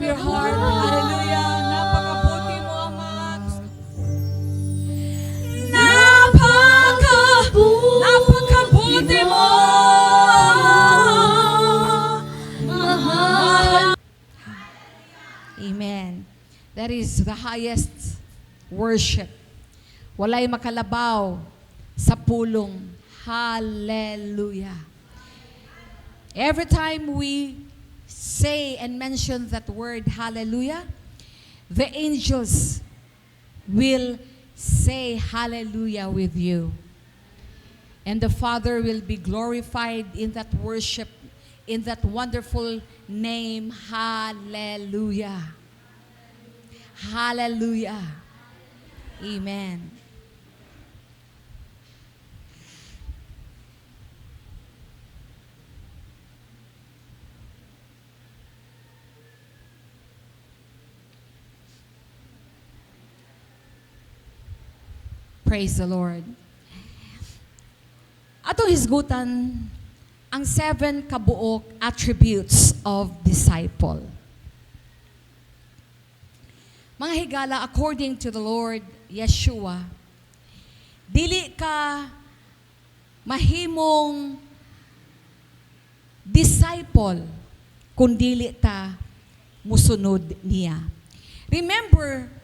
your heart. Hallelujah. Napakabuti mo, Ama. Napakabuti mo. Amen. That is the highest worship. Walay makalabaw sa pulong. Hallelujah. Every time we say and mention that word, hallelujah, the angels will say hallelujah with you. And the Father will be glorified in that worship, in that wonderful name. Hallelujah. Hallelujah. Amen. Praise the Lord. Atong hisgutan ang 7 kabuok attributes of disciple. Mga higala, according to the Lord Yeshua, dili ka mahimong disciple kung dili ta musunod niya. Remember,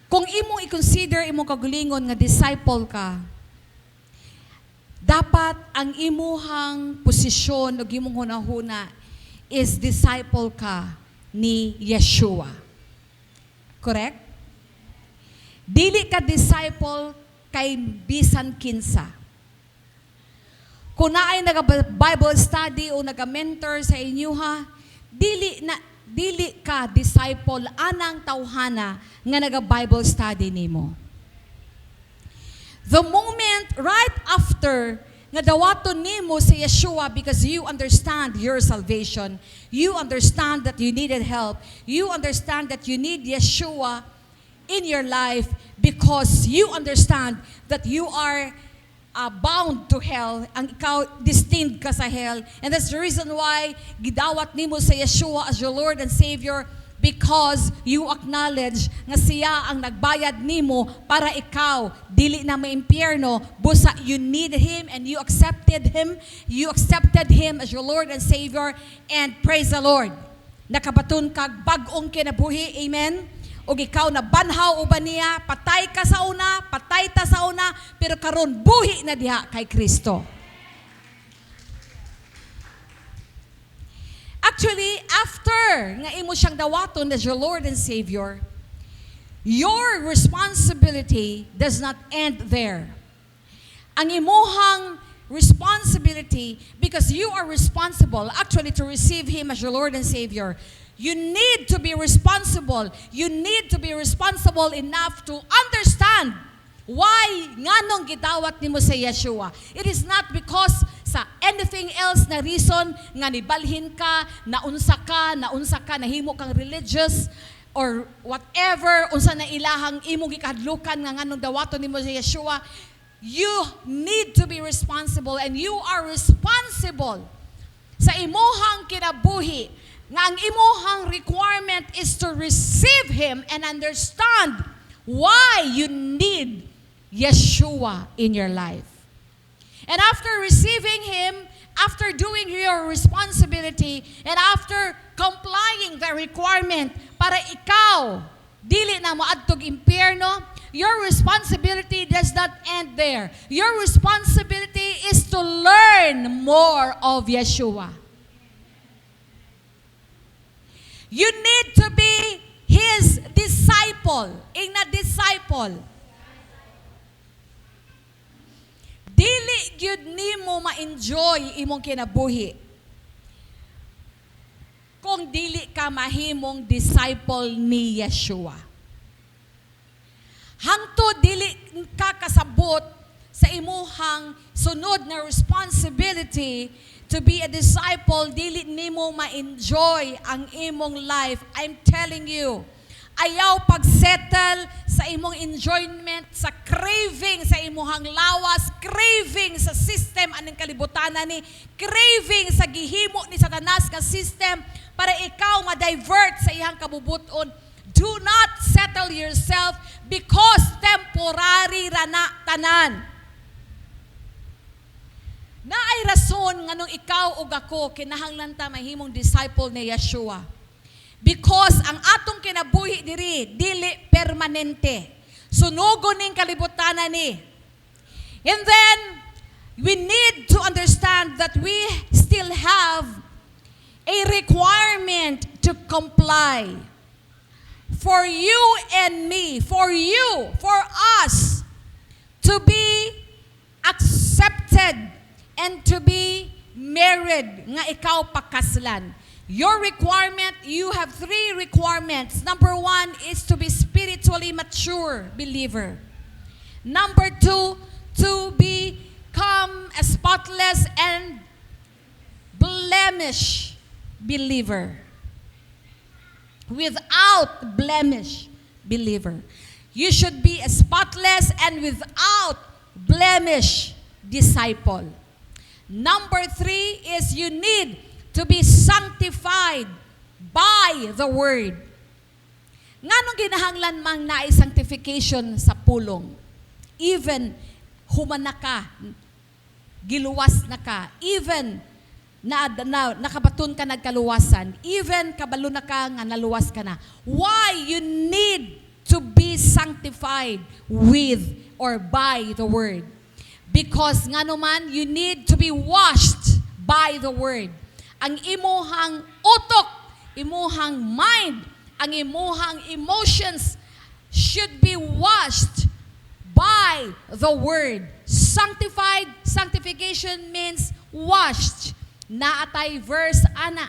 kung imong i-consider imong kagalingon nga disciple ka, dapat ang imuhang posisyon o imong hunahuna is disciple ka ni Yeshua. Correct? Dili ka disciple kay bisan kinsa. Kung naay naga-Bible study o naga-mentor sa inyo ha, dili ka disciple anang tawhana nga naga-Bible study nimo. The moment right after nga dawaton nimo si Yeshua, because you understand your salvation, you understand that you needed help, you understand that you need Yeshua in your life because you understand that you are bound to hell, ang ikaw destined ka sa hell, and that's the reason why gidawat nimo sa Yeshua as your Lord and Savior, because you acknowledge nga siya ang nagbayad nimo para ikaw dili na maimpyerno, busa you need Him and you accepted Him as your Lord and Savior, and praise the Lord, nakabaton kag bag-ong kinabuhi. Amen. O ikaw na banhaw uban niya, patay ka sa una, patay ta sa una, pero karon buhi na diha kay Kristo. Actually, after nga imo siyang dawaton as your Lord and Savior, your responsibility does not end there. Ang imuhang responsibility, because you are responsible actually to receive Him as your Lord and Savior, you need to be responsible. You need to be responsible enough to understand why nganong gidawat nimo sa Yeshua. It is not because sa anything else na reason nga nibalhin ka, naunsa ka, nahimo kang religious, or whatever, unsa na ilahang imong gikadlukan nga nganong dawaton nimo sa Yeshua. You need to be responsible, and you are responsible sa imuhang kinabuhi. Nga ang imuhang requirement is to receive Him and understand why you need Yeshua in your life. And after receiving Him, after doing your responsibility, and after complying the requirement para ikaw dili na moadtog impyerno, your responsibility does not end there. Your responsibility is to learn more of Yeshua. You need to be His disciple. Ing na disciple. Dili gyud nimo ma-enjoy imong kinabuhi kung dili ka mahimong disciple ni Yeshua. Hangtod dili ka kasabot sa imuhang sunod na responsibility to be a disciple, dili nimo ma-enjoy ang imong life. I'm telling you, ayaw pag-settle sa imong enjoyment, sa craving sa imuhang lawas, craving sa system aning kalibutan ni, craving sa gihimo ni Satanas nga system para ikaw ma-divert sa iyang kabubuton. Do not settle yourself because temporary rana tanan. Naay rason nga nung ikaw ug ako kinahanglan ta mahimong disciple ni Yeshua. Because ang atong kinabuhi diri dili permanente. Sunugon ning kalibutanan ni. And then we need to understand that we still have a requirement to comply. For you and me, for you, for us to be accepted and to be married nga ikaw pakaslan. Your requirement, you have 3 requirements. Number 1 is to be spiritually mature believer. Number 2, to become a spotless and blemish believer. Without blemish believer. You should be a spotless and without blemish disciple. Number 3 is you need to be sanctified by the Word. Nganong ginahanglan mang naay sanctification sa pulong? Even human na ka, giluwas na ka, even nakabaton ka nagkaluwasan, even kabalo na ka nga naluwas ka na. Why you need to be sanctified with or by the Word? Because nga naman, you need to be washed by the Word. Ang imuhang utok, imuhang mind, ang imuhang emotions should be washed by the Word. Sanctification means washed. Naatay verse ana.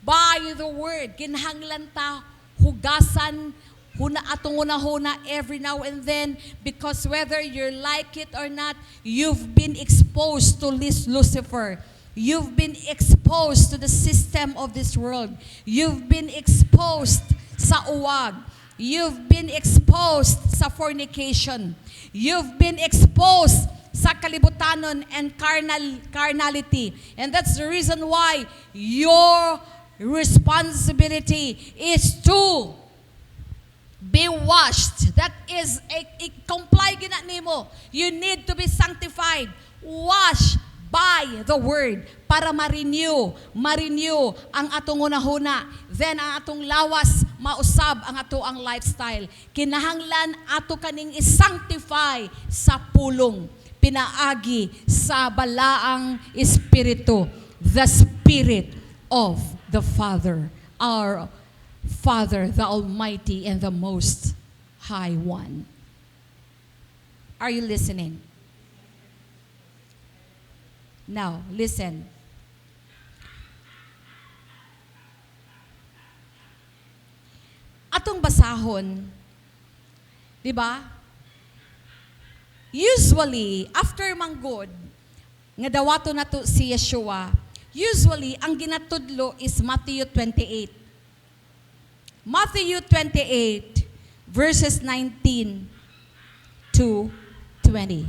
By the Word. Kinahanglan ta hugasan huna atong una-huna every now and then, because whether you like it or not, you've been exposed to Lucifer. You've been exposed to the system of this world. You've been exposed sa uwag. You've been exposed sa fornication. You've been exposed sa kalibutanon and carnality. And that's the reason why your responsibility is to be washed. That is comply gina nimo. You need to be sanctified. Wash by the Word para ma-renew ang atong unahuna. Then ang atong lawas mausab ang ato ang lifestyle. Kinahanglan ato kaning i-sanctify sa pulong, pinaagi sa balaang espiritu, the Spirit of the Father, our Father, the Almighty and the Most High One. Are you listening? Now, listen. Atong basahon, di ba? Usually, after manggod, nga dawato na to si Yeshua, usually, ang ginatudlo is Matthew 28. Matthew 28, verses 19 to 20.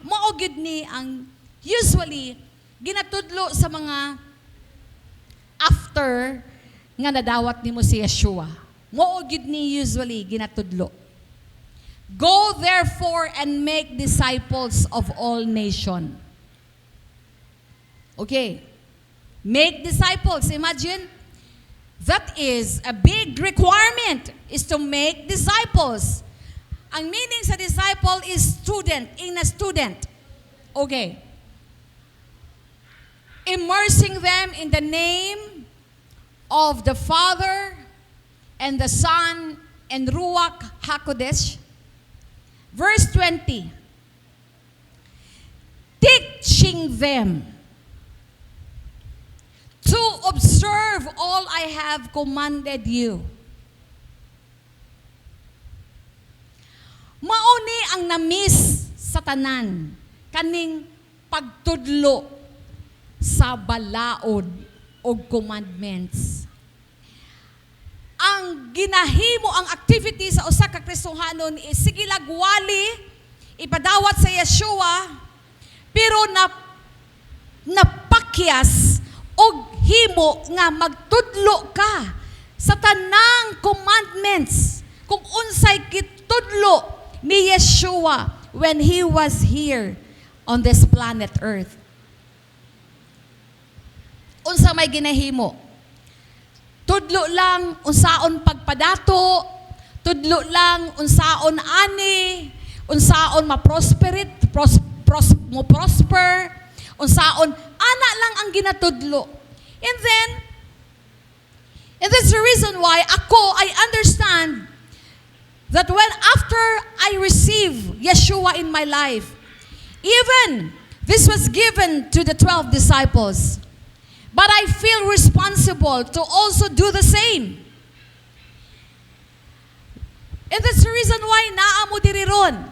Maugid ni ang usually ginatudlo sa mga after nga nadawat nimo si Yeshua. Maugid ni usually ginatudlo. Go therefore and make disciples of all nations. Okay. Make disciples. Imagine. That is a big requirement, is to make disciples. Ang meaning sa disciple is student, in a student. Okay. Immersing them in the name of the Father and the Son and Ruach HaKodesh. Verse 20. Teaching them to observe all I have commanded you. Mauni ang namis sa tanan, kaning pagtudlo sa balaod o commandments. Ang ginahimo, ang activity sa usa ka Kristohanon is sige lagwali, ipadawat sa Yeshua, pero napakyas og himo nga magtudlo ka sa tanang commandments kung unsay gitudlo ni Yeshua when He was here on this planet Earth. Unsa may ginahimo? Tudlo lang unsaon pagpadato, tudlo lang unsaon ani, unsaon mo prosper, unsaon ana lang ang ginatudlo. And that's the reason why I understand that when after I receive Yeshua in my life, even this was given to the 12 disciples, but I feel responsible to also do the same. And that's the reason why naa mo diri ron.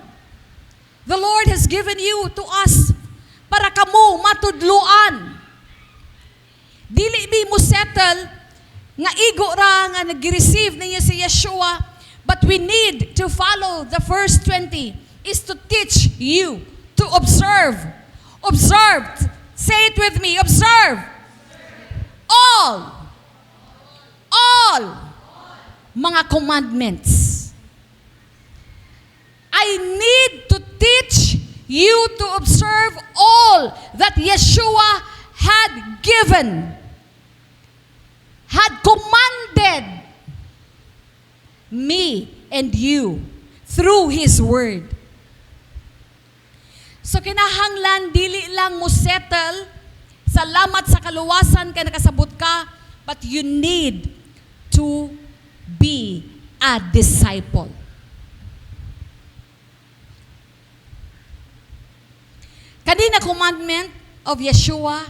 The Lord has given you to us para kamo matudluan. Dili mi mo settle nga igo ra nga nag-receive ninyo si Yeshua, but we need to follow the first 20 is to teach you to observe. Observe. Say it with me. Observe. All mga commandments. I need to teach you to observe all that Yeshua had given, had commanded me and you through His Word. So kinahanglan dili lang mo settle salamat sa kaluwasan kay nakasabot ka, but you need to be a disciple. Kanina commandment of Yeshua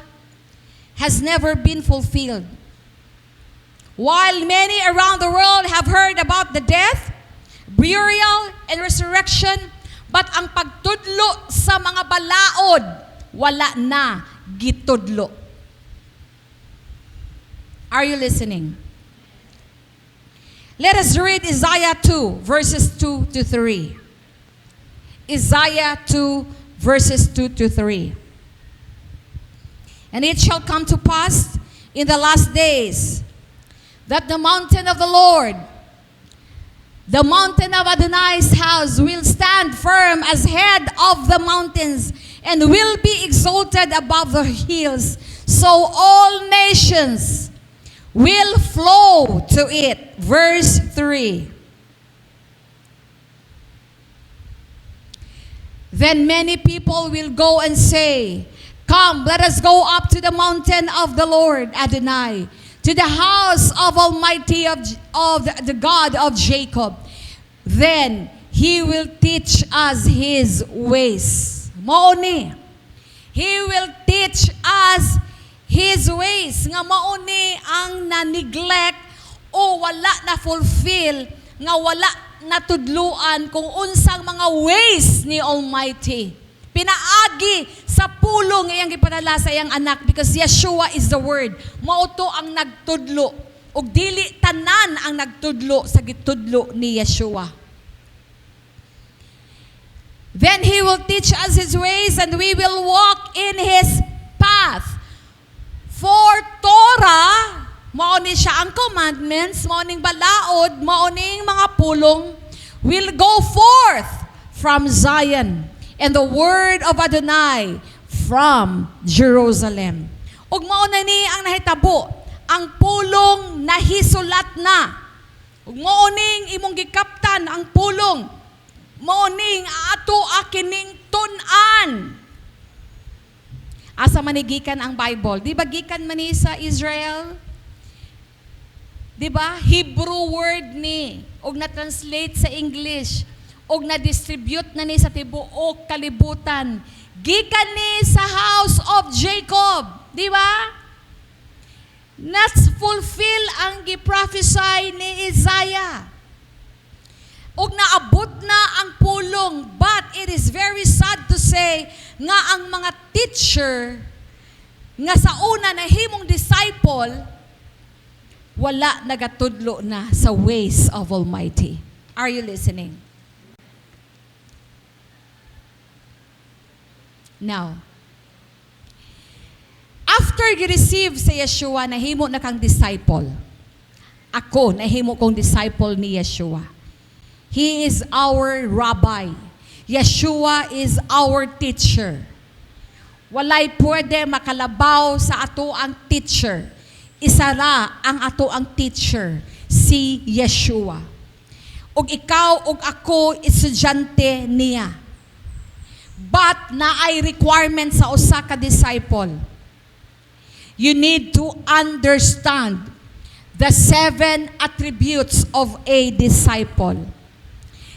has never been fulfilled. While many around the world have heard about the death, burial, and resurrection, but ang pagtudlo sa mga balaod, wala na gitudlo. Are you listening? Let us read Isaiah 2, verses 2 to 3. Isaiah 2, verses 2 to 3. And it shall come to pass in the last days that the mountain of the Lord, the mountain of Adonai's house, will stand firm as head of the mountains and will be exalted above the hills. So all nations will flow to it. Verse 3. Then many people will go and say, come, let us go up to the mountain of the Lord Adonai, to the house of Almighty of the God of Jacob. Then He will teach us His ways. Mauni. He will teach us His ways. Nga mauni ang na-neglect o wala na-fulfill, nga wala natudluan kung unsang mga ways ni Almighty. Pinaagi sa pulong iyang gipadala sa iyang anak because Yeshua is the Word. Mauto ang nagtudlo. Ug dili tanan ang nagtudlo sa gitudlo ni Yeshua. Then He will teach us His ways and we will walk in His path. For Torah, mauni siya ang commandments, mauning balaod, mauning mga pulong, will go forth from Zion, and the word of Adonai from Jerusalem. Ug mauna ni ang nahitabo, ang pulong nahisulat na. Ug mauning imong gikaptan ang pulong, mauning ato akining tun-an. Asa manigikan ang Bible? Di ba gikan man ni sa Israel? Di ba? Hebrew word ni. Og na-translate sa English. Og na-distribute na ni sa tibuok kalibutan. Gikan ni sa house of Jacob. Di ba? Nas-fulfill ang giprophesy ni Isaiah. Og naabot na ang pulong, but it is very sad to say nga ang mga teacher nga sa una na himong disciple wala nagatudlo na sa ways of Almighty. Are you listening? Now, after After gi-receive si Yeshua, nahimo na kang disciple. Ako, nahimo kong disciple ni Yeshua. He is our rabbi. Yeshua is our teacher. Walay pwede makalabaw sa ato ang teacher. Isa ra ang ato ang teacher, si Yeshua. Ug ikaw ug ako estudyante niya. But naay requirement sa usa ka disciple. You need to understand the 7 attributes of a disciple.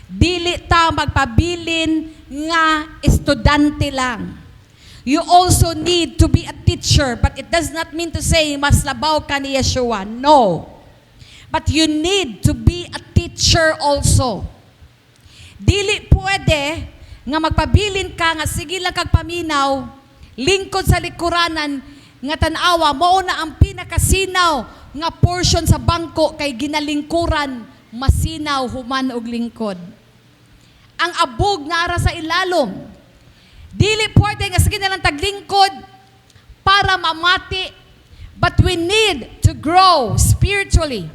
Dili ta magpabilin nga estudyante lang. You also need to be a teacher, but it does not mean to say mas labaw ka ni Yeshua. No. But you need to be a teacher also. Dili pwede nga magpabilin ka nga sige lang kag paminaw, lingkod sa likuranan nga tan-awa mao na ang pinakasinaw nga portion sa bangko kay ginalingkuran masinaw human og lingkod. Ang abog naara sa ilalom. Dili pwede nga sige na lang taglingkod para mamati. But we need to grow spiritually.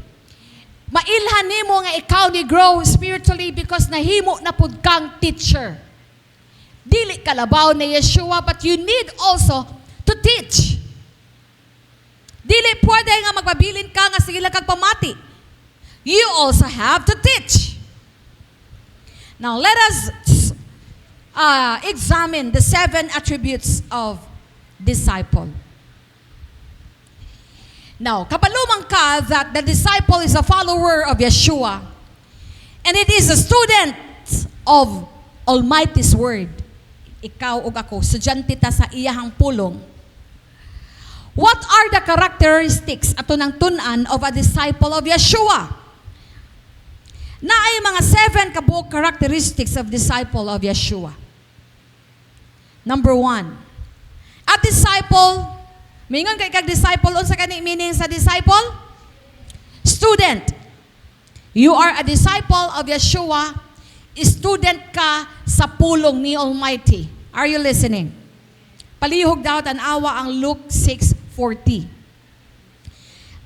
Mailhan nimo nga ikaw ni grow spiritually because nahimo na pud kang teacher. Dili kalabaw ni Yeshua, but you need also to teach. Dili pwede nga magpabilin ka nga sige lang kag pamati. You also have to teach. Now let us examine the 7 attributes of disciple. Now, kapaluman ka that the disciple is a follower of Yeshua and it is a student of Almighty's Word. Ikaw ug ako, estudyante ta sa iyahang pulong. What are the characteristics ato nang tun-an of a disciple of Yeshua? Naay mga 7 kabuok characteristics of disciple of Yeshua. Number 1, a disciple, mingon kay kag disciple, unsa kani meaning sa disciple? Student. You are a disciple of Yeshua, student ka sa pulong ni Almighty. Are you listening? Palihog daw tan-awa ang Luke 6:40.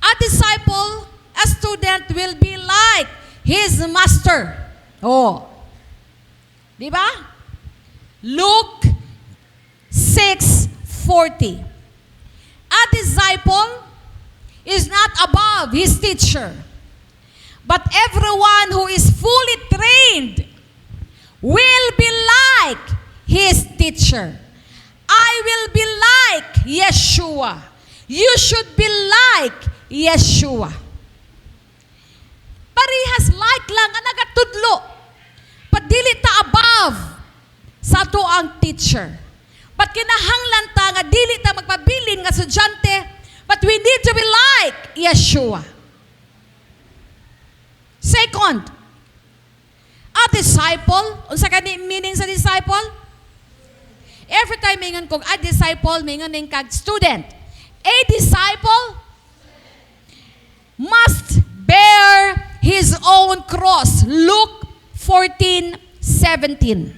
A disciple, a student will be like his master. Oh. Di ba? Luke 6:40. A disciple is not above his teacher, but everyone who is fully trained will be like his teacher. I will be like Yeshua. You should be like Yeshua. Parehas like lang ang nagatudlo. Padili ta above sa to ang teacher. But kinahanglan ta nga dili ta magpabilin nga estudyante, but we need to be like Yeshua. Second, a disciple, unsa kani meaning sa disciple? Every time mingon kog a disciple, mingon ning kag student. A disciple must bear his own cross. Luke 14:17.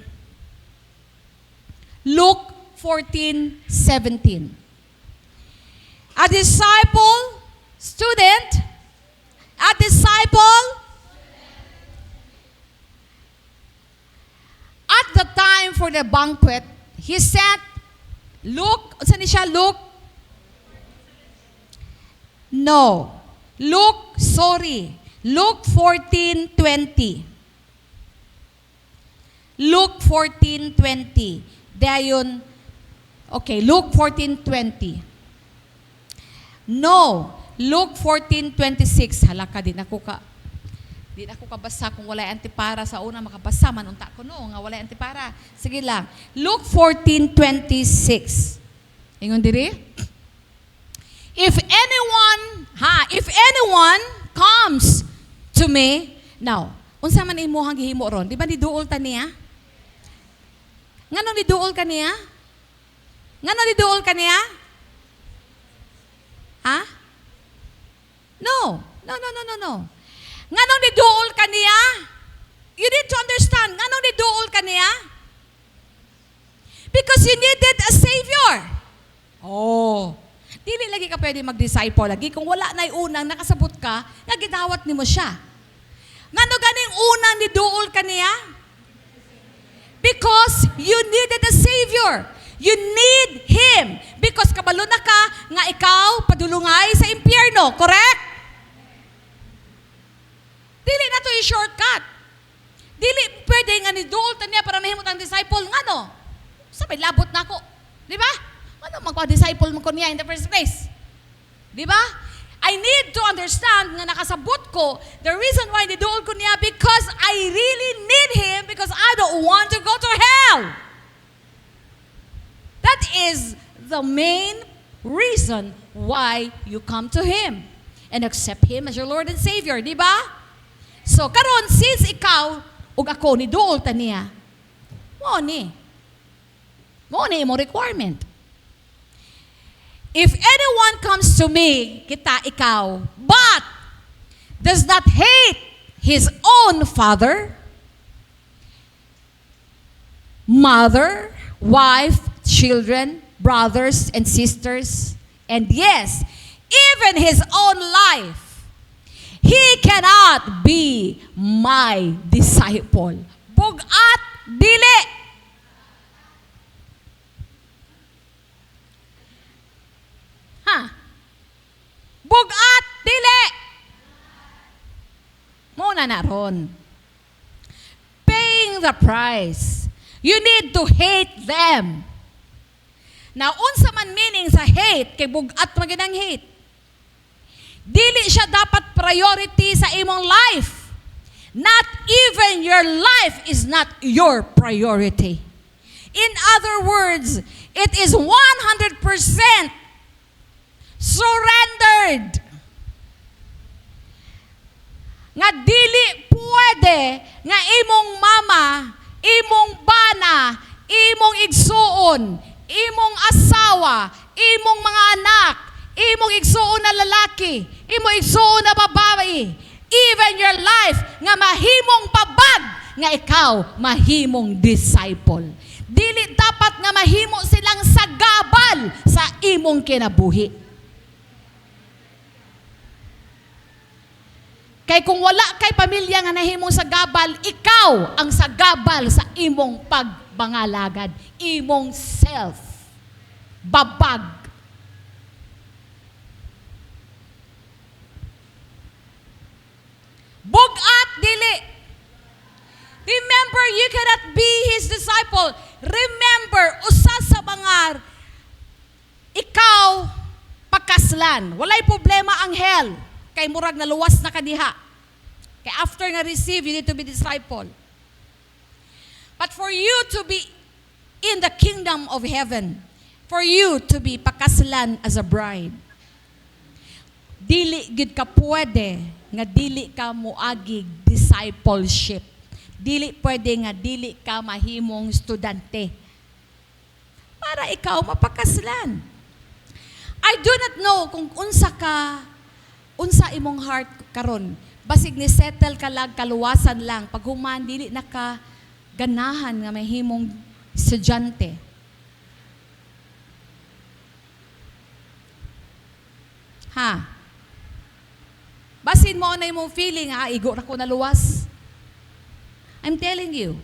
Luke 14:17. A disciple, student, a disciple, at the time for the banquet, he sent Luke, saan siya? Luke? No. Luke 14:20. Luke 14:20. Dayon, okay, Luke 14:20. No, Luke 14:26. Halaka, di na ko kabasa kung walay antipara sa una, makabasa man unta ko no, nga walay antipara. Sige lang. Luke 14:26. Ingon diri? If anyone comes to me, now, unsa man imuhang gihimo ron? Di ba ni duol ta niya? Ngano ni duol ka niya? Ha? No. Ngano ni duol ka niya? You need to understand, ngano ni duol ka niya? Because you needed a Savior. Oh. Dili lagi ka pwede mag-disciple lagi kung wala na unang nakasabot ka, nga gidawat nimo siya. Ngano ganing unang niduol ka niya? Because you needed a Savior. You need Him. Because kabalo na ka nga ikaw padulungay sa impyerno. Correct? Dili na to yung shortcut. Dili pwede nga niduol ta niya para mahimot ang disciple. Ngano? Sabay labot na ako. Di ba? Ano magpa-disciple mo ko niya in the first place? Di ba? I need to understand nga nakasabot ko the reason why niduol ko niya because I really need Him because I don't want to go to hell. That is the main reason why you come to Him and accept Him as your Lord and Savior. Di ba? So, karon since ikaw ug ako niduol ta niya, mo ni mo requirement. If anyone comes to me, ikaw, but does not hate his own father, mother, wife, children, brothers and sisters, and yes, even his own life, he cannot be my disciple. Bugat dili. Bugat dili. Muna na ron. Paying the price. You need to hate them. Now, unsa man meaning sa hate, kay bugat maginang hate. Dili siya dapat priority sa imong life. Not even your life is not your priority. In other words, it is 100% surrendered. Nga dili pwede nga imong mama, imong bana, imong igsuon, imong asawa, imong mga anak, imong igsuon na lalaki, imong igsuon na babae, even your life nga mahimong pabag nga ikaw mahimong disciple. Dili dapat nga mahimo silang sagabal sa imong kinabuhi. Kay kung wala kay pamilya nga nahimong sagabal, ikaw ang sagabal sa imong pagbangalagad, imong self, babag. Bugat dili. Remember, you cannot be His disciple. Remember, usa sa mga ikaw pakaslan. Walay problema ang hell. Kay murag na luwas na kadiha. Kay after na receive, you need to be disciple. But for you to be in the kingdom of heaven, for you to be pakaslan as a bride, dili gid ka pwede nga dili ka moagig discipleship. Dili pwede nga dili ka mahimong estudyante. Para ikaw mapakaslan. I do not know kung unsa imong heart karon. Basig ni settle ka lang, kaluwasan lang. Pag human, dili na ka ganahan nga mahimong estudyante. Ha? Basin mo na imong feeling, igo na ko na luwas. I'm telling you,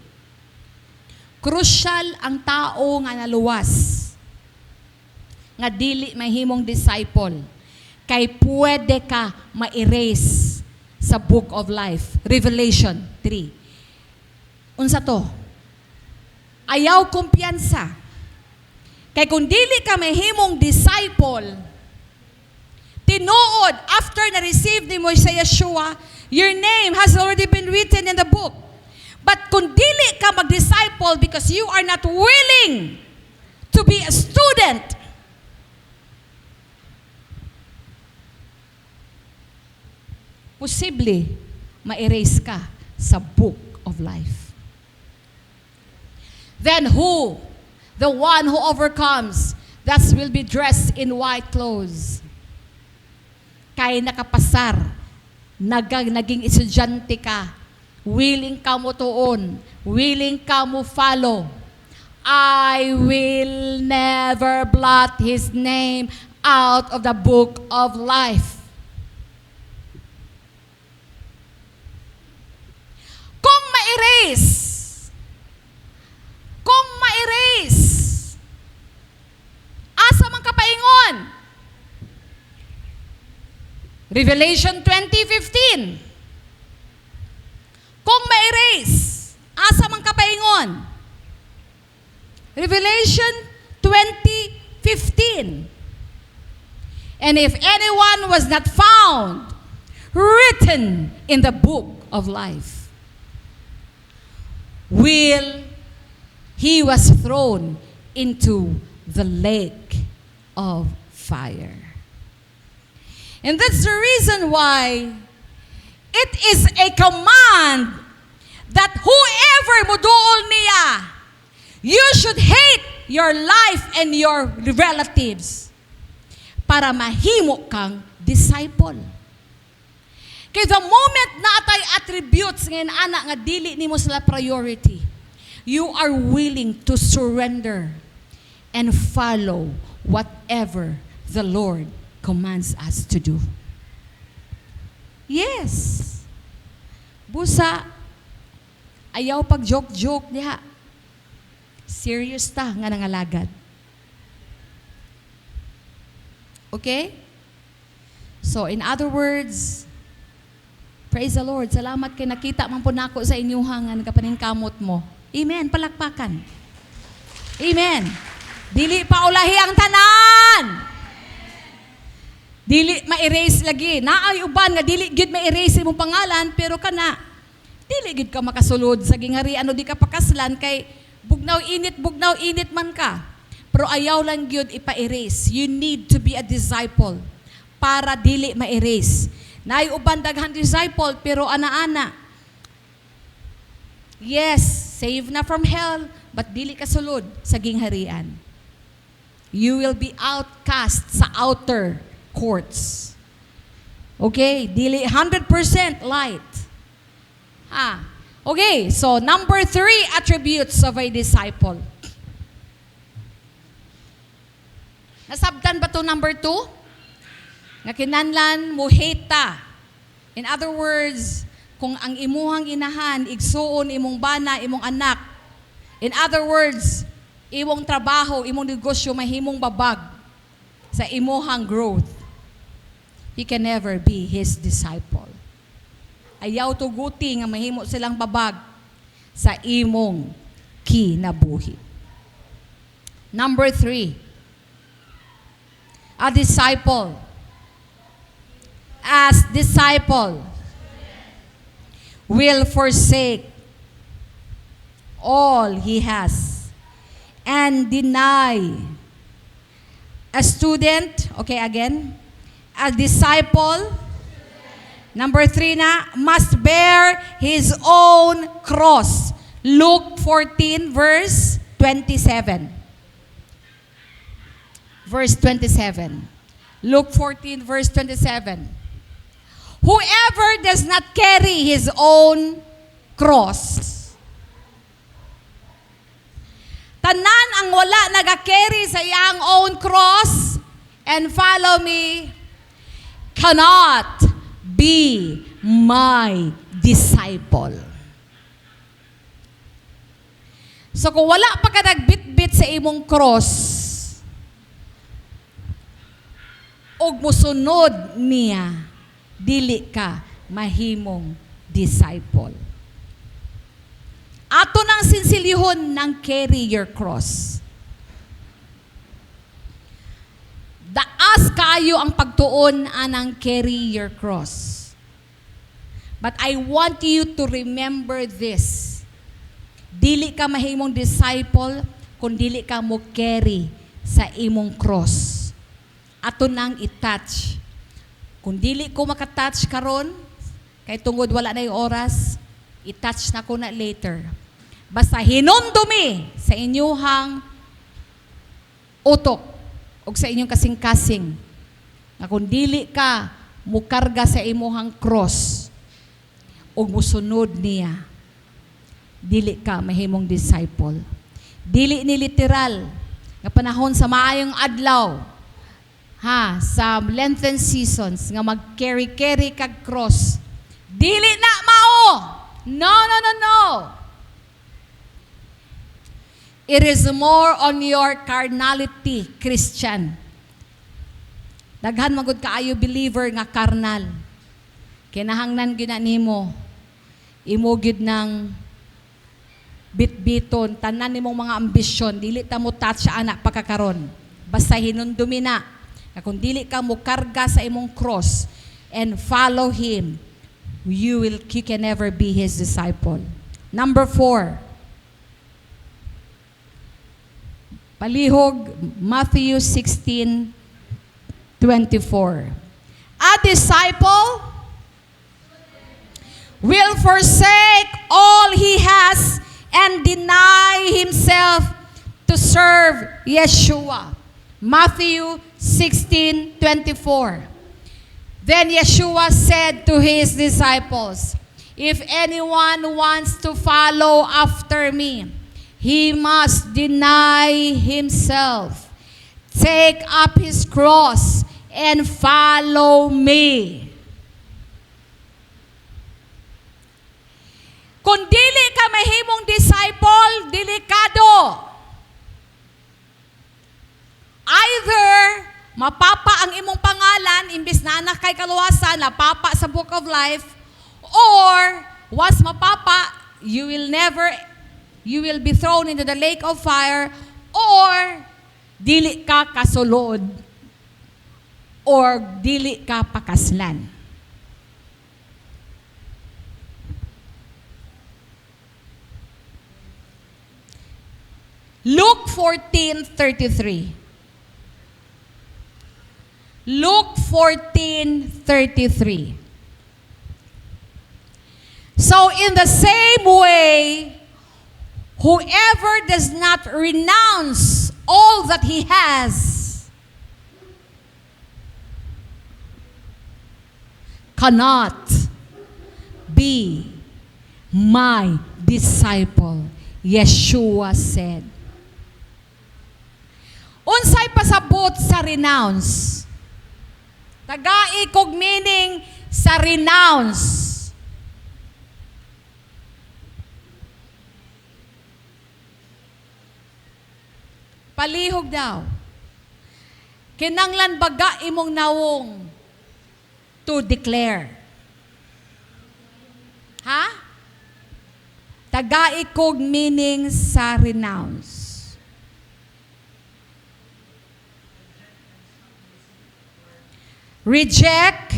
crucial ang tao nga naluwas. Nga dili mahimong disciple. Kay pwede ka ma-erase sa book of life. Revelation 3. Unsa to? Ayaw kumpiyansa. Kay kung dili ka mahimong disciple, tinuod, after na-receive ni mo sa Yeshua, your name has already been written in the book. But kung dili ka mag-disciple because you are not willing to be a student, posible ma-erase ka sa book of life. Then who? The one who overcomes, that will be dressed in white clothes. Kay nakapasar, naging estudyante ka, willing ka mo tuon, willing ka mo follow. I will never blot his name out of the book of life. Kung ma-erase, asa man kapaingon? Revelation 20:15. Kung ma-erase, asa man kapaingon? Revelation 20:15. And if anyone was not found written in the book of life, he was thrown into the lake of fire. And that's the reason why it is a command that whoever muduol niya, you should hate your life and your relatives para mahimo kang disciple. Kaya the moment na atay attributes ngayon anak nga dili nimo sila priority, you are willing to surrender and follow whatever the Lord commands us to do. Yes. Busa, ayaw pag joke-joke diha. Serious ta nga nangalagad. Okay? So, in other words, praise the Lord. Salamat kay nakita man po nako sa inyong hangan kapaningkamot mo. Amen. Palakpakan. Amen. Dili pa ulahi ang tanan. Dili ma-erase lagi. Naay uban nga dili gid ma-erase imong pangalan pero kana dili gid ka makasulod sa gingarian o di ka pakaslan kay bugnaw init man ka. Pero ayaw lang gyud ipa-erase. You need to be a disciple para dili ma-erase. Naay uban daghang disciple pero ana-ana. Yes, save na from hell but dili ka sulod sa gingharian. You will be outcast sa outer courts. Okay, dili 100% light. Okay, so number 3 attributes of a disciple. Nasabtan ba to number 2? Nga kinahanglan mo hate ta. In other words, kung ang imuhang inahan, igsuon, imong bana, imong anak. In other words, imong trabaho, imong negosyo, mahimong babag sa imuhang growth. He can never be his disciple. Ayaw tuguti nga mahimo silang babag sa imong kinabuhi. Number 3, a disciple. As disciple, will forsake all he has and deny. A student, okay again, a disciple, number 3 na, must bear his own cross. Luke 14 verse 27. Verse 27. Luke 14 verse 27. Whoever does not carry his own cross. Tanan ang wala nag-carry sa iyang own cross and follow me cannot be my disciple. So kung wala pa ka nagbitbit sa imong cross og musunod niya, dili ka mahimong disciple. Ato nang sinsilihon ng carry your cross. Daas kayo ang pagtuon anang carry your cross. But I want you to remember this. Dili ka mahimong disciple kung dili ka mo carry sa imong cross. Ato nang i-touch. Kung dili ko makatouch karon, kay tungod wala na yung oras, i-touch na ko na later. Basta hinundumi sa inyuhang utok o sa inyong kasing-kasing na kung dili ka mukarga sa imuhang cross o musunod niya, dili ka mahimong disciple. Dili ni literal nga panahon sa maayong adlaw, sa Lenten seasons nga mag-carry kag cross. Dili na mao. No, no, no, no. It is more on your carnality, Christian. Daghan magud kaayo believer nga karnal. Kinahanglan gyud nimo imo gyud ng bitbiton tanan nimong mga ambisyon, dili ta mo touch anak pagkakaron. Basta hinundumi na. Kung dili ka mo karga sa imong cross and follow him, you can never be his disciple. Number 4. Palihog, Matthew 16:24. A disciple will forsake all he has and deny himself to serve Yeshua. Matthew 16:24. Then Yeshua said to his disciples, if anyone wants to follow after me, he must deny himself, take up his cross, and follow me. Kung dili ka mahimong disciple, delikado. Either mapapa ang imong pangalan, imbis na anak kay kaluwasan, napapa sa book of life, or once mapapa, you will be thrown into the lake of fire, or dili ka kasulod, or dili ka pakaslan. Luke 14:33. Luke 14:33. So in the same way, whoever does not renounce all that he has cannot be my disciple, Yeshua said. Unsay pasabot sa renounce? Tagai kog meaning sa renounce. Palihog daw. Kinanglan baga imong nawong to declare. Ha? Tagai kog meaning sa renounce. Reject.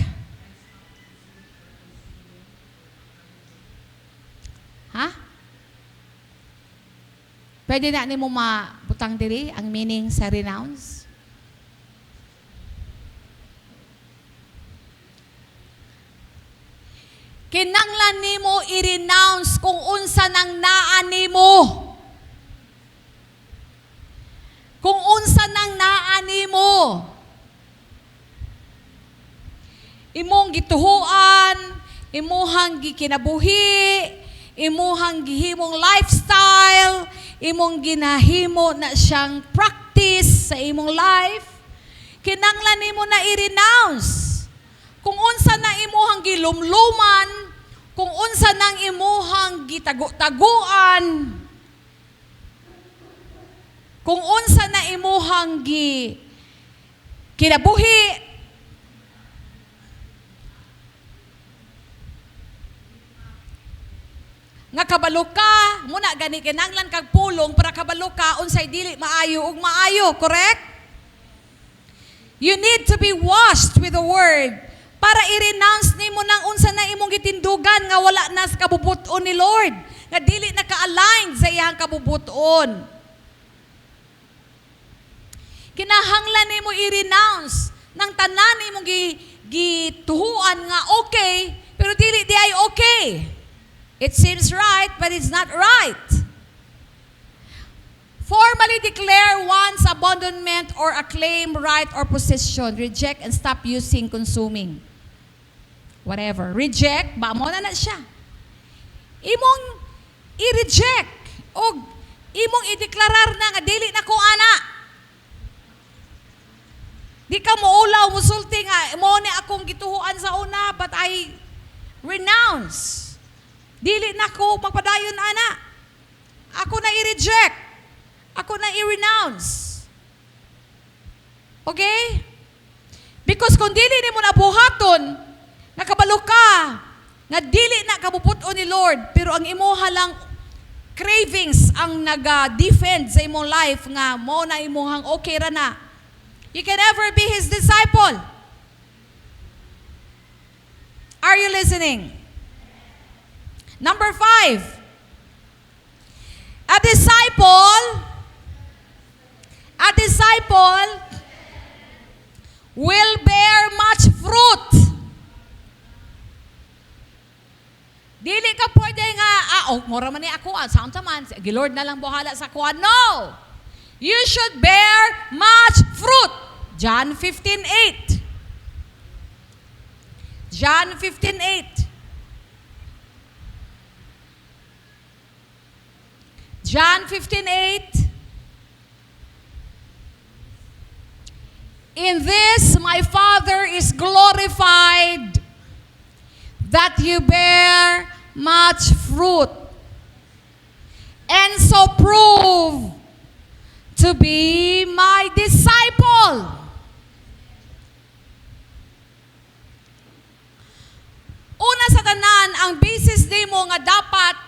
Ha? Pwede na nimo mabutang diri ang meaning sa renounce? Kinanglan nimo i-renounce kung unsa nang naa nimo. Kung unsa nang naa nimo. Imong gituhuan, imuhang gikinabuhi, imuhang gihimong lifestyle, imong ginahimo na siyang practice sa imong life, kinanglan nimo na i-renounce. Kung unsa na imuhang gilumluman, kung unsa nang imuhang gitago-taguan, kung unsa na imuhang kinabuhi, nga kabalo ka, muna gani kinanglan kag pulong para kabalo ka unsay dili maayo ug maayo, correct? You need to be washed with the word para i-renounce nimo nang unsa na imong gitindugan nga wala na sa kabubuton ni Lord, nga dili na ka-align sa iyang kabubuton. Kinahanglan nimo i-renounce nang tanan imong gituhuan nga okay, pero dili di ay okay. It seems right, but it's not right. Formally declare one's abandonment or a claim, right, or possession. Reject and stop using, consuming. Whatever. Reject, ba mo na siya. Imong i-reject o imong i-deklarar na nga dili na ko ana. Di ka muulaw, musulti nga, mo ni akong gituhuan sa una, but I renounce. Dili na ko magpadayon, ana. Ako na i-reject. Ako na i-renounce. Okay? Because kung dili ni mo na buhaton, nakabalo ka, nga dili na kabuputon ni Lord, pero ang imuha lang cravings ang nag-defend sa imong life nga mo na imuhang okay ra na. You can never be His disciple. Are you listening? Number 5. A disciple will bear much fruit. Dili ka pwede nga, mura man ni ako, sound man, Lord na lang buhala sa kuha. No! You should bear much fruit. John 15:8. John 15:8. John 15:8. In this my Father is glorified, that you bear much fruit, and so prove to be my disciple. Una sa tanan, ang basis nimo nga dapat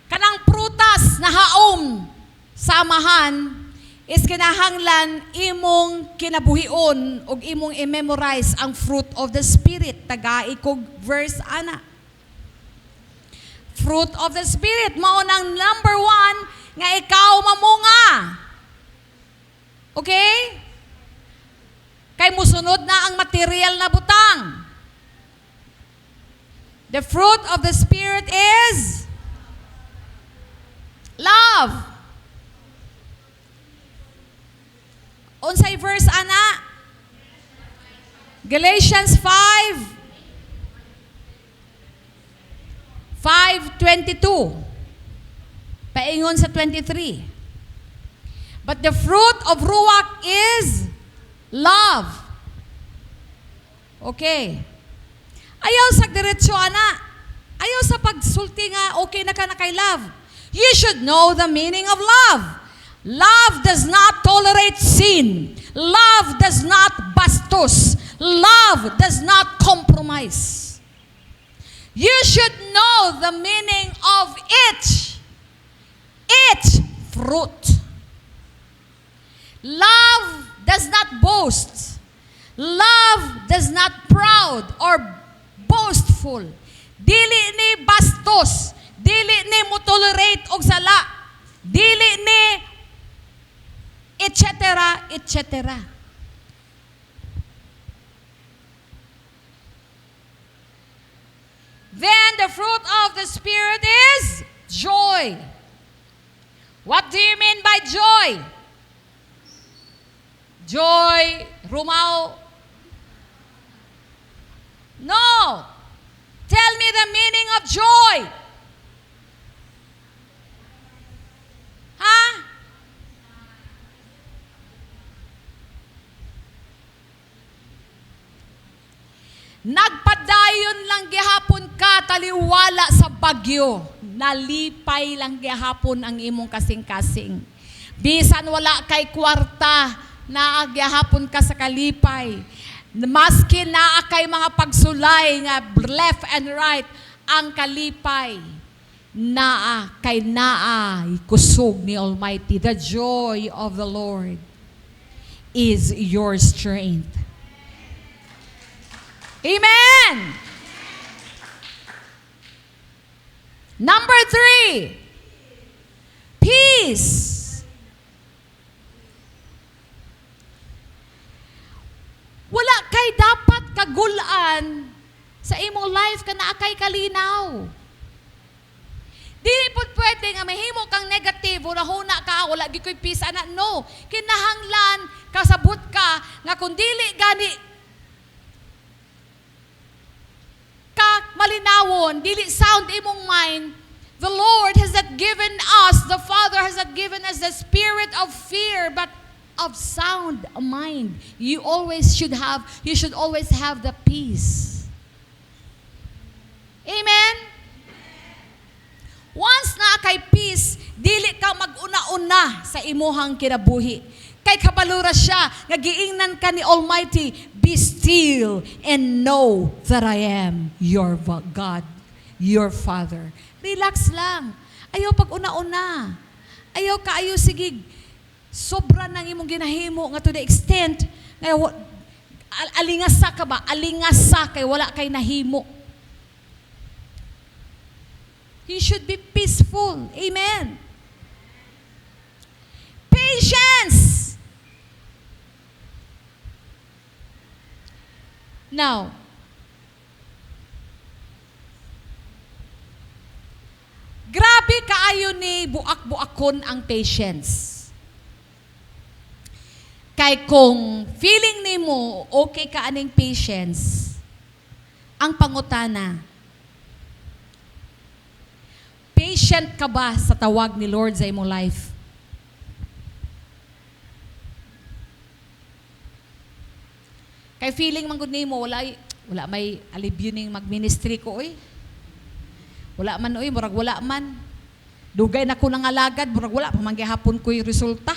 kanang prutas na haom samahan is kinahanglan imong kinabuhion ug imong i-memorize ang fruit of the Spirit. Tagai kog verse ana. Fruit of the Spirit, mao nang number 1 nga ikaw mamunga. Okay? Kay musunod na ang material na butang. The fruit of the Spirit is love. Unsay verse ana? Galatians 5:22. Paingon sa 23. But the fruit of Ruach is love. Okay. Ayaw sa diretso, ana. Ayaw sa pagsulti nga, okay na ka na kay love. You should know the meaning of love. Love does not tolerate sin. Love does not bastos. Love does not compromise. You should know the meaning of each fruit. Love does not boast. Love does not proud or boastful. Dili ni bastos. Dili ni mo tolerate og sala. Dili ni etc. etc. Then the fruit of the Spirit is joy. What do you mean by joy? Joy, Rumao? No. Tell me the meaning of joy. Ha? Nagpadayon lang gihapon ka taliwala sa bagyo. Nalipay lang gihapon ang imong kasing-kasing. Bisan wala kay kwarta, naagyahapon ka sa kalipay. Maski naa kay mga pagsulay nga left and right, ang kalipay naa kay naa kusog ni Almighty. The joy of the Lord is your strength. Amen. Number 3, peace. Wala kay dapat kagulaan sa imong life ka naa kay kalinaw. Dili po pwede nga mahimo kang negatibo na huna ka, wala gi ko'y peace ana. No, kinahanglan kasabot ka nga kung dili gani ka malinawon, dili sound imong mind, the Lord has not given us, the Father has not given us the spirit of fear, but of sound mind. You should always have the peace. Amen? Once na kay peace, dili ka mag-una-una sa imuhang kinabuhi. Kay kabalura siya, nga giingnan ka ni Almighty, be still and know that I am your God, your Father. Relax lang. Ayaw pag una-una. Ayaw sigig. Sobra nang imong ginahimo nga to the extent nga alingasa ka ba? Alingasa kay wala kay nahimo. You should be peaceful. Amen. Patience. Now, grabe kaayo ni buak-buakon ang patience. Kay kung feeling nimo okay ka aning patience, ang pangutana, patient ka ba sa tawag ni Lord sa imong life? Kay feeling man gud nimo wala may alibyo ning magministry ko oy. Wala man oy, murag wala man. Dugay na ko nang alagad, murag wala pa man gihapon ko yung resulta.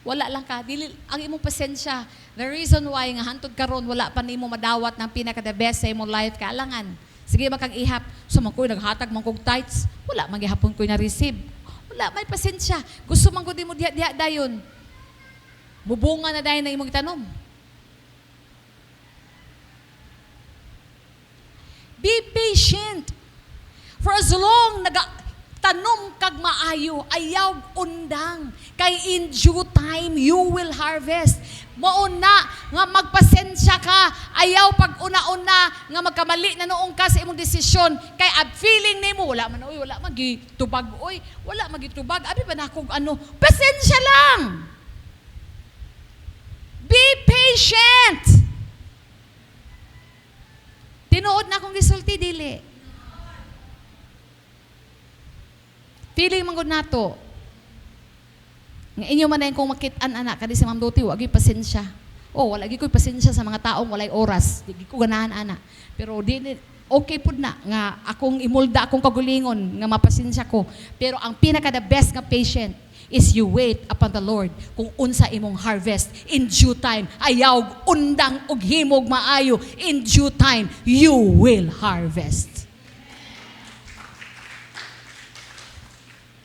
Wala lang ka, dili ang imong pasensya. The reason why nga hantod karon wala pa nimo madawat ng pinaka the best sa imong life kailangan. Sige makag-ihap, so man ko'y naghatag man kog tithes, wala man gihapon ko'y na-receive. Wala may pasensya. Gusto man gud mo diha dayon. Bubunga na dayon na imong itanom. Be patient. For as long tanom kag maayo, ayaw undang. Kay in due time, you will harvest. Mauna nga magpasensya ka. Ayaw pag una-una nga magkamali na noong ka sa imong desisyon. Kay feeling nimo wala man oy, wala magitubag oy, wala magitubag. Abi ba nako ano? Pasensya lang. Be patient. Tinuod na akong gisulti dili. Feeling man gud nato. Nga inyo man kung makit-an anak kadi si Ma'am Doti, wa gyud pasensya. Oh, wala gyud koy pasensya sa mga taong walay oras. Di ko ganahan ana. Pero okay pud na nga akong imulda akong kagulingon nga mapasensya ko. Pero ang pinaka the best nga patient is you wait upon the Lord kung unsa imong harvest in due time. Ayaw undang og himog maayo, in due time you will harvest.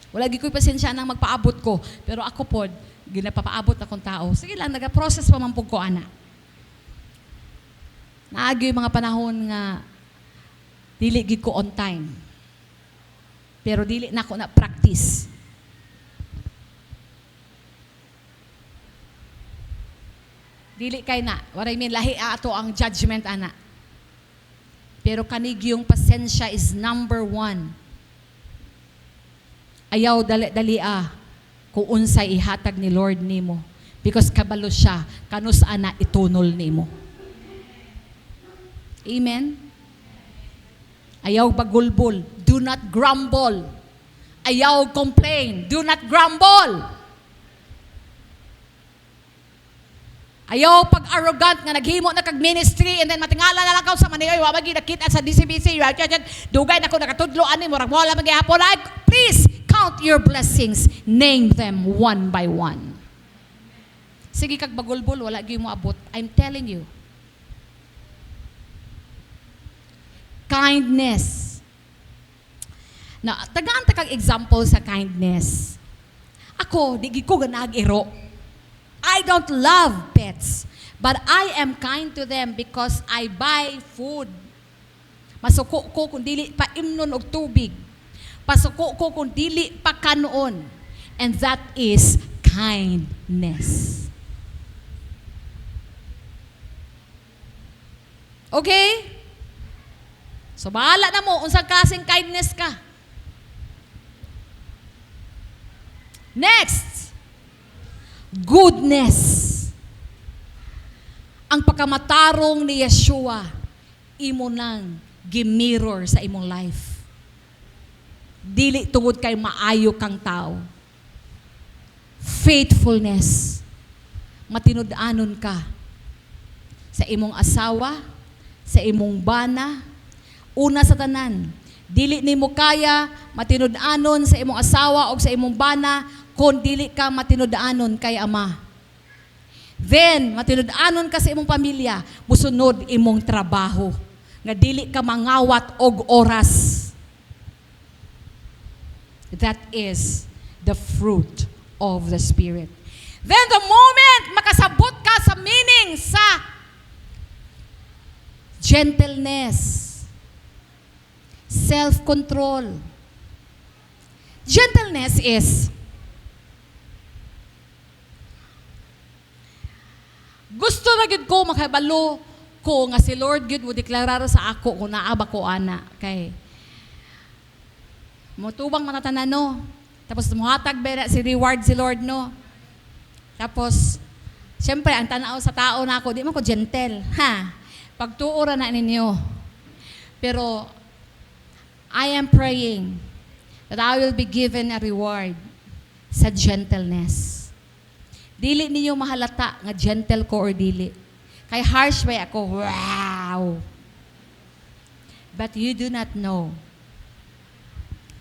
Wala gyud koy pasensya nang magpaabot ko, pero ako pod ginapapaabot akong tao. Sige lang, naga-process pa man pud ko ana. Naagi mga panahon nga dili gid ko on time. Pero dili na ako na practice. Dili kay na, what I mean, lahi ato ang judgment ana. Pero kanig yung pasensya is number 1. Ayaw dali kung unsay ihatag ni Lord nimo. Because kabalo siya, kanus ana itunol nimo. Amen? Ayaw bagulbol, do not grumble. Ayaw complain, do not grumble. Ayaw pag-arrogant nga naghimo na kag ministry and then matingala na lang ka sa maniyoy, wa magi nakita sa DCBC, dugay na ko nakatudlo ani murag wala magyapon. Please count your blessings, name them one by one. Sige kag bagulbol, wala gyud mo abot. I'm telling you. Kindness. Na tagaan ta kag example sa kindness. Ako di gid ko ganag iro. I don't love pets, but I am kind to them because I buy food. Masuko ko kung dili pa imnon og tubig. Pasuko ko kung dili pa kanon. And that is kindness. Okay? So bahala na mo unsang klaseng kindness ka. Next. Goodness. Ang pagkamatarong ni Yeshua, imo nang gimirror sa imong life. Dili tungod kay maayo kang tao. faithfulness. Matinud-anon ka sa imong asawa, sa imong bana, una sa tanan. Dili nimo kaya matinud-anon sa imong asawa o sa imong bana kung dili ka matinud-anon kay Ama. Then, matinud-anon ka sa imong pamilya, musunod imong trabaho. Nga dili ka mangawat og oras. That is the fruit of the Spirit. Then the moment makasabot ka sa meaning sa gentleness, self-control. Gentleness is gusto na gid ko makabalo ko nga si Lord gid mo deklarara sa ako kung naaba ko ana kay motubang matatanan no. Tapos muhatag ba si reward si Lord no. Tapos siyempre ang tanaw sa tao na ako di man ko gentle ha. Pagtuora na ninyo. Pero I am praying that I will be given a reward sa gentleness. Dili ninyo mahalata nga gentle ko or dili. Kay harsh ba ako? Wow! But you do not know.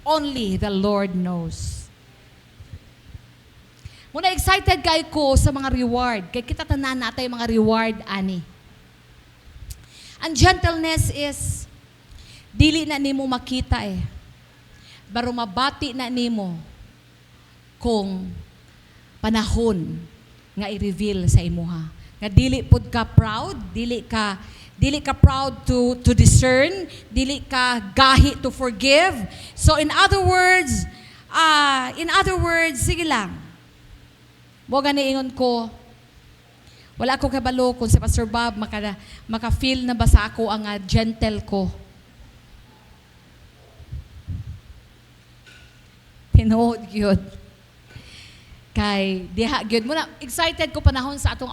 Only the Lord knows. Muna excited kay ko sa mga reward. Kay kita tanan natay mga reward ani. Ang gentleness is dili na nimo makita Baro mabati na nimo kung panahon nga i-reveal sa imuha. Nga dili pud ka proud, dili ka proud to discern, dili ka gahi to forgive. So in other words, sige lang. Mo gani ingon ko, wala ko kabalo kung si Pastor Bob maka-feel na ba sa ako ang gentle ko. Tinuod gyud. Kay diha gyud mo na excited ko panahon sa atong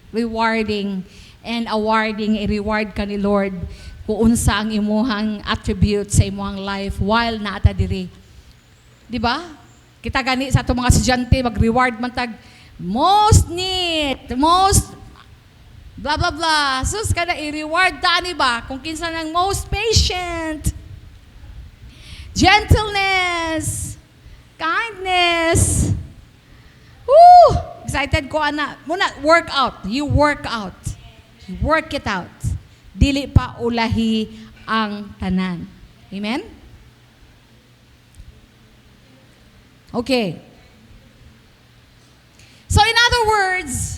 rewarding i-reward ka ni Lord kung unsa ang imuhang attribute sa imuhang life while naata diri. Di ba? Kita gani sa atong mga estudyante mag-reward man tag most neat, most blah blah blah. Sus kada i-reward tani ba kung kinsa nang most patient, gentleness, kindness. Woo! Excited ko ana. Muna work out. You work out. You work it out. Dili pa ulahi ang tanan. Amen? Okay. So in other words,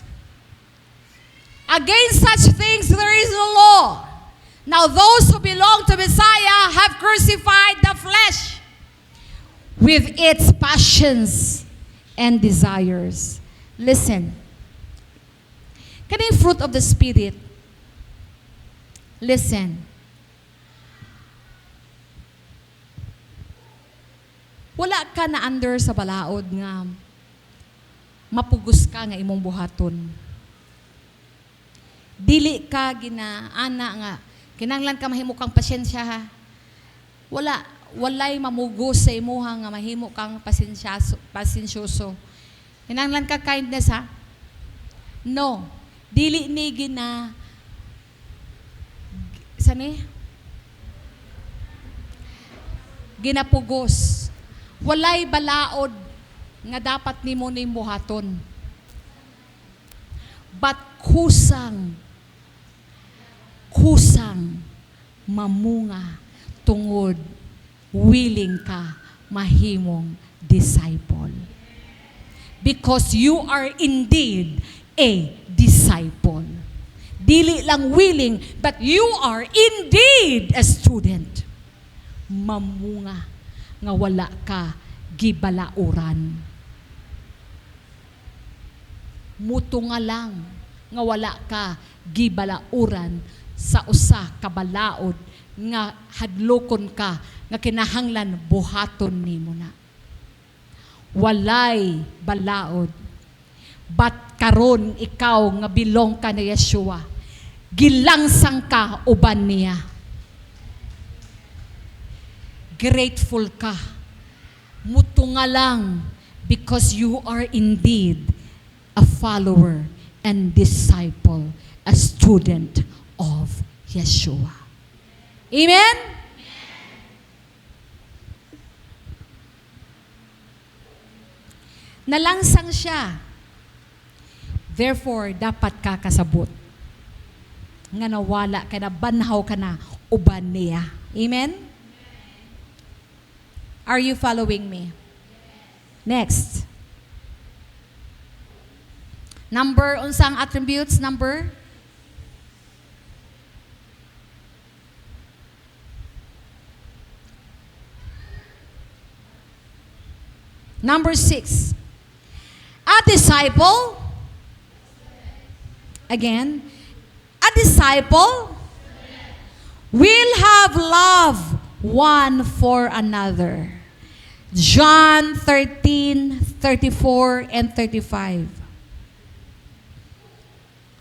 against such things there is no law. Now those who belong to Messiah have crucified the flesh with its passions and desires. Listen. Kaning fruit of the Spirit. Listen. Wala ka na under sa balaod nga mapugos ka nga imong buhaton. Dili ka ginaana nga kinahanglan ka mahimo kang pasyensya ha. Walay mamugos sa imuha nga mahimo kang pasensyoso. Kinahanglan ka kindness ha. No, dili ni ginapugos. Walay balaod nga dapat nimo ning buhaton. But kusang mamunga tungod willing ka mahimong disciple. Because you are indeed a disciple. Dili lang willing, but you are indeed a student. Mamunga nga wala ka gibalauran. Muto nga lang nga wala ka gibalauran sa usa ka balaod nga hadlokon ka nga kinahanglan buhaton nimo na. Walay balaod. But karon ikaw nga bilong ka ni Yeshua, gilangsang ka uban niya. Grateful ka. Muto nga lang because you are indeed a follower and disciple, a student of Yeshua. Amen? Nalangsang siya. Therefore, dapat ka kasabot. Nga nawala ka na, banhaw ka na, uban niya. Amen? Are you following me? Next. Number, unsang attributes, number? Number 6. A disciple, again, a disciple will have love one for another. John 13:34 and 35.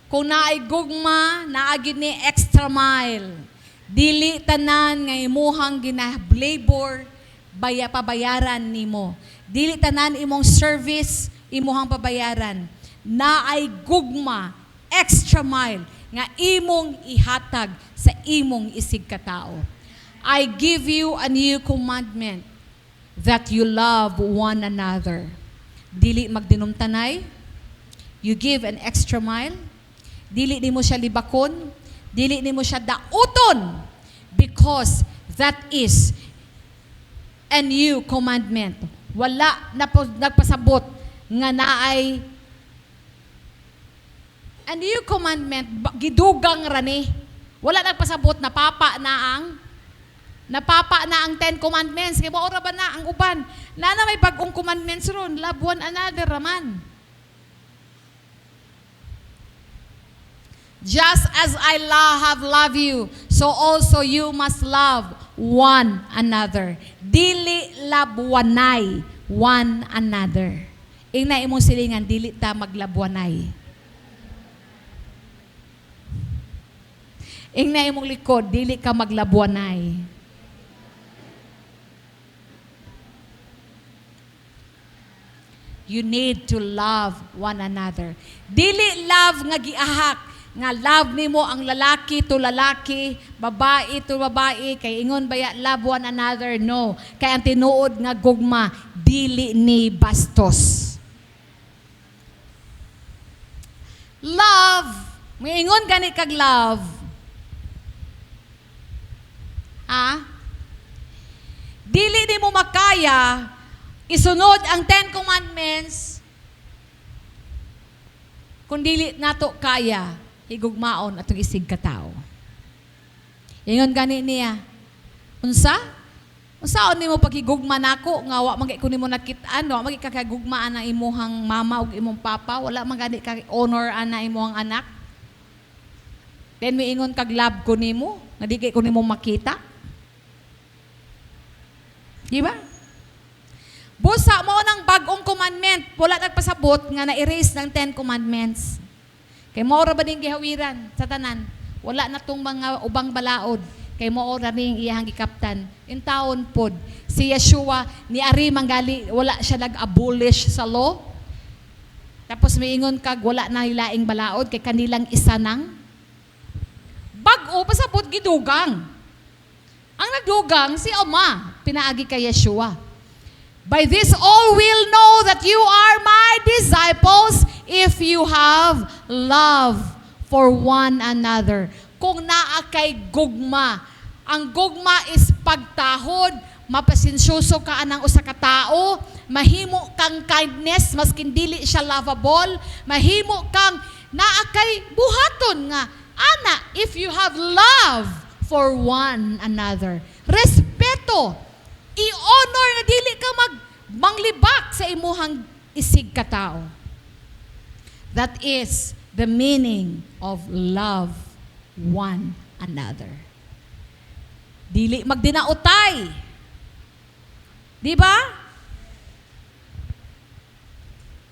Kung naay gugma, naagid ni extra mile, dili tanan nga imuhang ginablabor, pabayaran nimo. Dili tanan imong service, imuhang pabayaran. Naay gugma, extra mile, nga imong ihatag sa imong isig katao. I give you a new commandment, that you love one another. Dili magdinumtanay, you give an extra mile, dili nimo siya libakon, dili nimo siya dauton, because that is a new commandment. Wala na po nagpasabot nga naay a new commandment, gidugang rani. Wala nagpasabot na papa na ang 10 commandments. Kaya maura ba na ang uban? Na may bagong commandments ron. Love one another raman. Just as I have loved you, so also you must love one another. Dili labwanay one another. Ing na imong silingan, dili ta maglabwanay. Ing na imong likod, dili ka maglabwanay. You need to love one another. Dili love nga giahak, nga love nimo ang lalaki to lalaki, babae to babae, kay ingon baya love one another. No, kay ang tinuod nga gugma, dili ni bastos. Love, may ingon gani kag love. Dili ni mo makaya isunod ang 10 commandments kung dili nato kaya higugmaon atong isig katao. Ingon gani niya, unsaon nimo paghigugma nako nga wa man ko nimo nakit-an, wa man kakagugmaan ang imuhang mama ug imong papa, wala man gani ka honor ana imong anak. Then miingon kag love ko nimo, nga di kay ko nimo makita. Di ba? Busa mo ng bagong commandment, wala nagpasabot nga na-erase ng 10 commandments. Kay mo ra ba ning gihawiran sa tanan? Wala na tong mga ubang balaod. Kay mo ra ning iyang gikaptan. In taon pod, si Yeshua ni ari manggali, wala siya nag-abolish sa law. Tapos miingon kag wala na hilaing balaod kay kanilang isa nang bag-o pasabot gidugang. Ang nagdugang si Ama, pinaagi kay Yeshua. By this all will know that you are my disciples if you have love for one another. Kung naa kay gugma, ang gugma is pagtahod, mapasensyoso ka anang usa ka tao, mahimo kang kindness maskin dili siya lovable, mahimo kang naa kay buhaton nga ana if you have love for one another. Respeto, i-honor na dili ka manglibak sa imuhang isig katao. That is the meaning of love one another. Dili magdinautay. Di ba?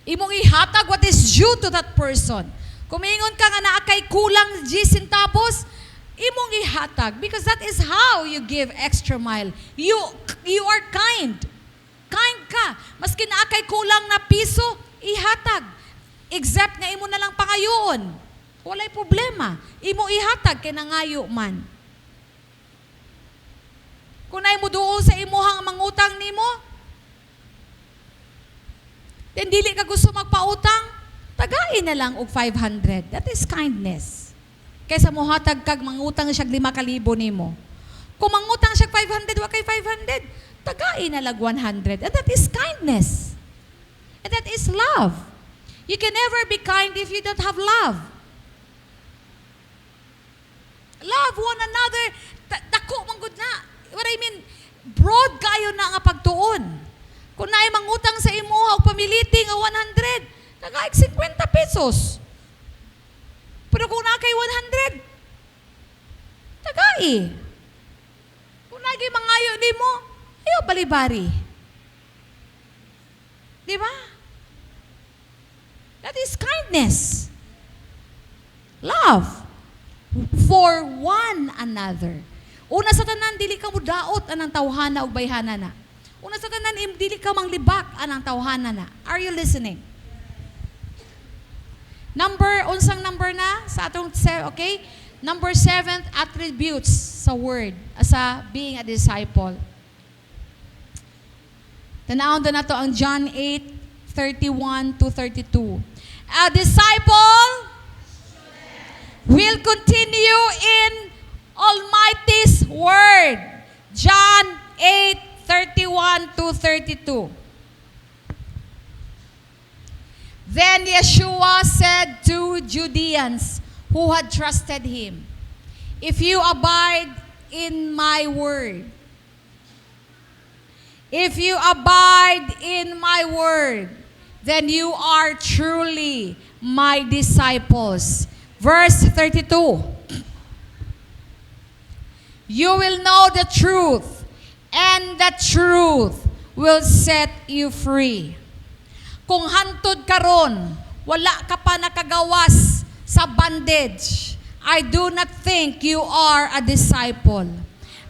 Imong ihatag what is due to that person. Kumingon ka nga naa kay kulang 10 centavos, imong ihatag because that is how you give extra mile. You are kind. Kind ka. Maski na kay kulang na piso, ihatag. Except nga imo na lang pangayoon. Walay problema. Imo ihatag kay nangayo man. Kung na imo duol sa imuhang mangutang nimo, then dili ka gusto magpautang, tagain na lang og 500. That is kindness. Kaysa mo hatag kag mangutang siya 5,000 nimo. Kung mangutang siya 500, wa kay 500, tagain na lang 100. And that is kindness. And that is love. You can never be kind if you don't have love. Love one another. Dako man gud na. What I mean, broad kayo na nga pagtuon. Kung naay mangutang sa imo og pamiliti nga 100, tagaig 50 pesos. Pero kung na kay 100, tagai. Kung nagay mangayo nimo, ayo balibari. Di ba? That is kindness. Love for one another. Una sa tanan, dili ka mo daot anang tawhana o bayhana na. Una sa tanan, dili ka manglibak anang tawhana na. Are you listening? Unsang number na sa atong, okay? Number 7, attributes sa word, sa being a disciple. Tanawon na to ang John 8:31-32. A disciple will continue in Almighty's word. John 8:31-32. Then Yeshua said to Judeans who had trusted him, "If you abide in my word, if you abide in my word, then you are truly my disciples." Verse 32. You will know the truth, and the truth will set you free. Kung hantod karon, wala ka pa nakagawas sa bondage, I do not think you are a disciple.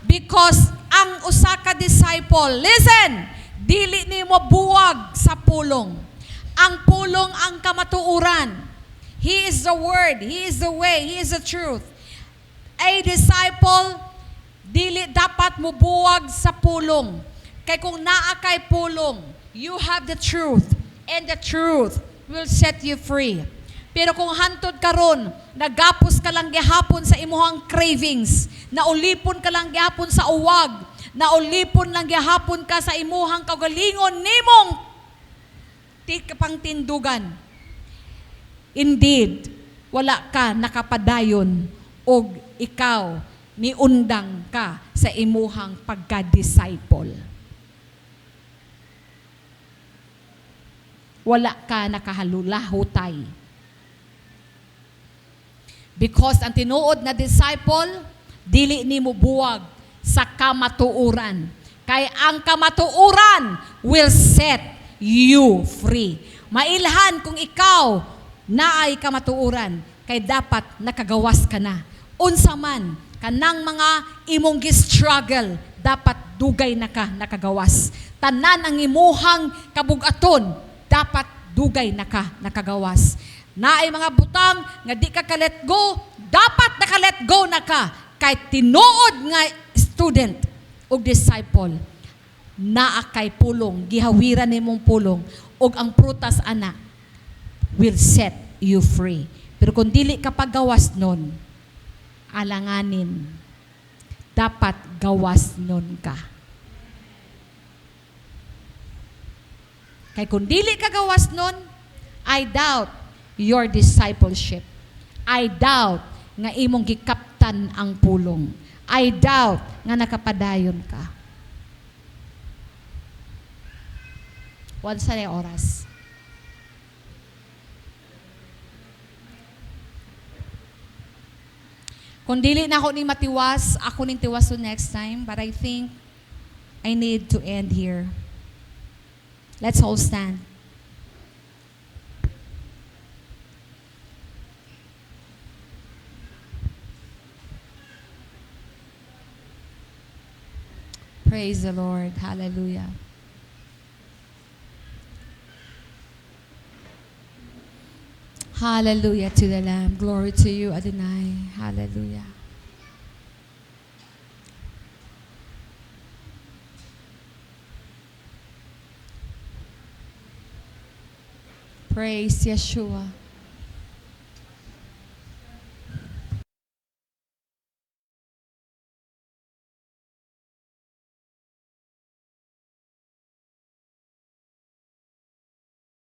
Because ang usa ka disciple, listen, dili nimo buwag sa pulong. Ang pulong ang kamatuoran. He is the word, he is the way, he is the truth. A disciple, dili dapat mo buwag sa pulong. Kay kung naa kay pulong, you have the truth, and the truth will set you free. Pero kung hantod karon, nagapos ka lang gihapon sa imuhang cravings, naulipon ka lang gihapon sa uwag, naulipon lang gihapon ka sa imuhang kagalingon nimong pangtindugan. Indeed, wala ka nakapadayon og ikaw niundang ka sa imuhang pagka-disciple. Wala ka nakahalulahutay. Because ang tinuod na disciple, dili nimo buwag sa kamatuoran. Kay ang kamatuoran will set you free. Mailhan kung ikaw naay kamatuoran, kay dapat nakagawas ka na. Unsa man kanang mga imong gi-struggle, dapat dugay na ka nakagawas. Tanan ang imuhang kabugaton, dapat dugay na ka nakagawas. Naay mga butang nga di ka let go, dapat naka-let go na ka. Kay tinuod nga student o disciple, naa kay pulong, gihawiran nimong pulong, og ang prutas ana will set you free. Pero kung dili ka pagawas nun, alanganin, dapat gawas nun ka. Kay kung dili ka gawas nun, I doubt your discipleship. I doubt nga imong gikaptan ang pulong. I doubt nga nakapadayon ka. Once na oras. Kung dili na ako ni matiwas, ako ning tiwas next time, but I think I need to end here. Let's all stand. Praise the Lord. Hallelujah. Hallelujah to the Lamb. Glory to you, Adonai. Hallelujah. Praise Yeshua.